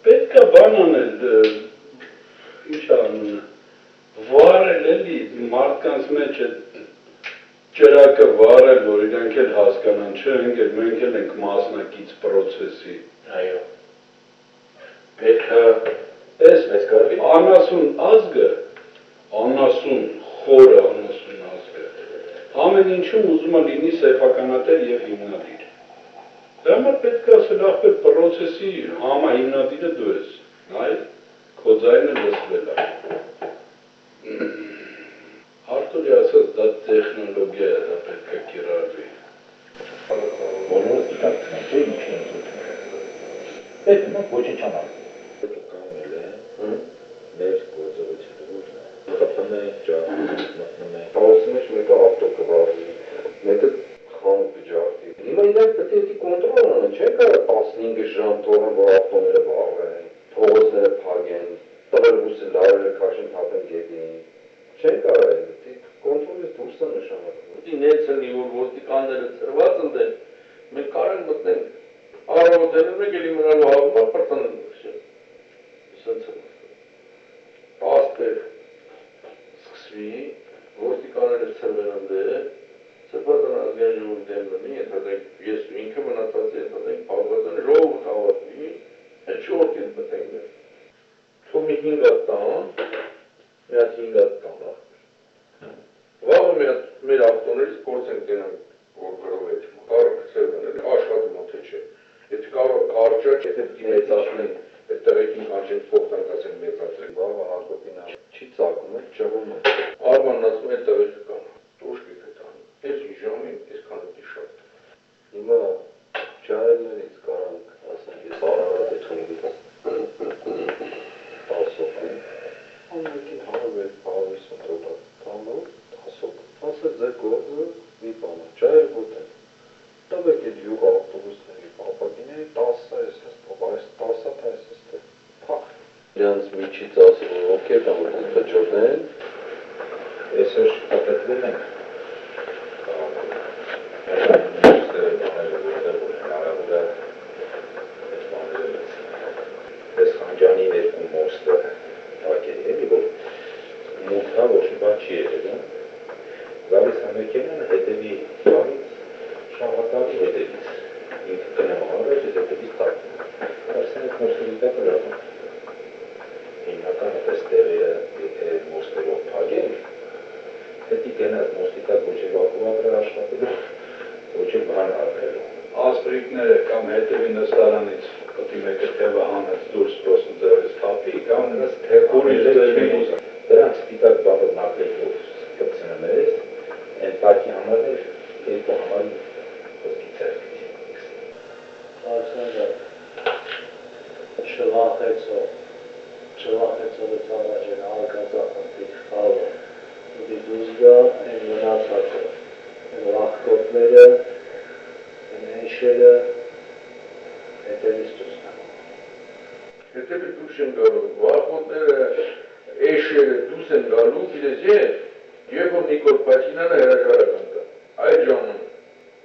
պետք է բան անել, ինչ անունը, վարել էլի մարդկանց մեջ այդ ճրակը վարել, որ իրանք էլ հասկանան, չէ, մենք էլ ենք մասնակից պրոցեսի։ Այո։ Պետք է էս մեզ կարվի անասուն ազգը, անասուն խորը անասուն ազգը, ամեն ինչում ուզում է լինի սեփականատեր եւ հիմնադիր։ Դա համար պետք է ասել ախպեր պրոցեսի համահիմնադիրը դու ես, այլ քո ձայնը լսվել է։ Արտուրի ասած դա տեխնոլոգիա է, դա պետք է կիրառվի։ Բոլորը դիտարկում չէ ինչի են զուտ։ Պետք է ոչինչ անալ։ Կանել է, մեր գործողությունները մտնում է ջահում, մտնում է։ Պարոսի մեջ մեկը ավտո կվարվի, մեկը խանութ կջարդի։ Հիմա իրանք պետք է կոնտրոլ անեն, չեն կարող 15 ժամ թողեն, որ ավտոները վառվեն, փողոցները փակեն, տղերբուսը լարերը քաշեն թափեն գետին։ Չեն կարող այդ կոնտրոլից դուրս է նշանակում։ Դի ներցնի, որ ոստիկանները ծրված ընդեն, մենք կարող ենք մտնենք առավոտելը մեկ էլի մնալու հավումա պրտանեն մրշել։ Սենց է պաստեր սկսվի, ոստիկանները ծրվեն ընդե, ծրվածան ազգային ժողովի դեմ բնի, ենթադենք ես ու ինքը մնացած է, ենթադենք պաղվածան ժողովը հավատվի, այդ շողորդ են մտնենք մեր։ Թող մի 5 հատ տան, մի հատ 5 հատ տան Վաղը մեր ավտոներից փորձ ենք դենանք, որ գրով է չմա, կարը կծերվեն, աշխատում է թե չէ, եթե կարող կարճակ, եթե պիտի մեծացնեն, այդ տեղեքին կանչենք փոխտանք ասենք մեծացրենք, վաղը հարկոտին չի ծակում է, ճղում է, արմանն ասում է այդ տեղեքը կան, տոշկիկ է տանում, ես ինչ ժամին, ես քանոտի շատ։ Հիմա ջահելներից կարանք, ասենք, ես արարատությունից տասով եմ, ամենքին հարվեր, պահավիս մտրոտակ տանով, ասել ձեր գործը մի բան է, ջահել գոտեն, տվեք էդ յուղ ավտոբուսների պապակիների 10 այս հստով, այս 10 այս հստով, պախ։ Իրանց միջից ասել, որ ովքեր կան, որ կջորդեն, Այսօր շտապետվել ենք, Այս խանջանի ներկում մոստը ակել էլի, որ մութա ոչ մի բան չի եղել, գալիս ամեկենանը հետևի բանից, շաղատալի հետևից, ինքը կնեմ առաջ, ես հետևից տակում, արսեն այդ մոստերի տակ լրանում, հիմնական այդպես տեղերը, եթե մոստերով պագեն, հետի կենած մոստի տակ ոչ էլ վակուատրը աշխատելու, ոչ էլ բան արվելու։ Ասպրիկները կամ հետևի նստարանից կտի մեկը թևը հանեց դուրս պրոսն ձևից թափի, կամ Նրանց թևորից դրանք սպիտակ բաղր նակրեքով կպցնում ես, են պարկի համարներ, երկու համարին խոսքի ծերկի։ Արսենը չվախեցով է ծավաճեն արկածախնդիր խաղը, ուտի դուզ գա են մնացածը, են վախկոտները, են էշերը, հետևից դուս նամում։ Հետևի դուրս են գալու, վախոտները, էշերը դուրս են գալու, գիտես երբ որ Նիկոլ Փաշինյանը հրաժարական կա, այդ ժամանակ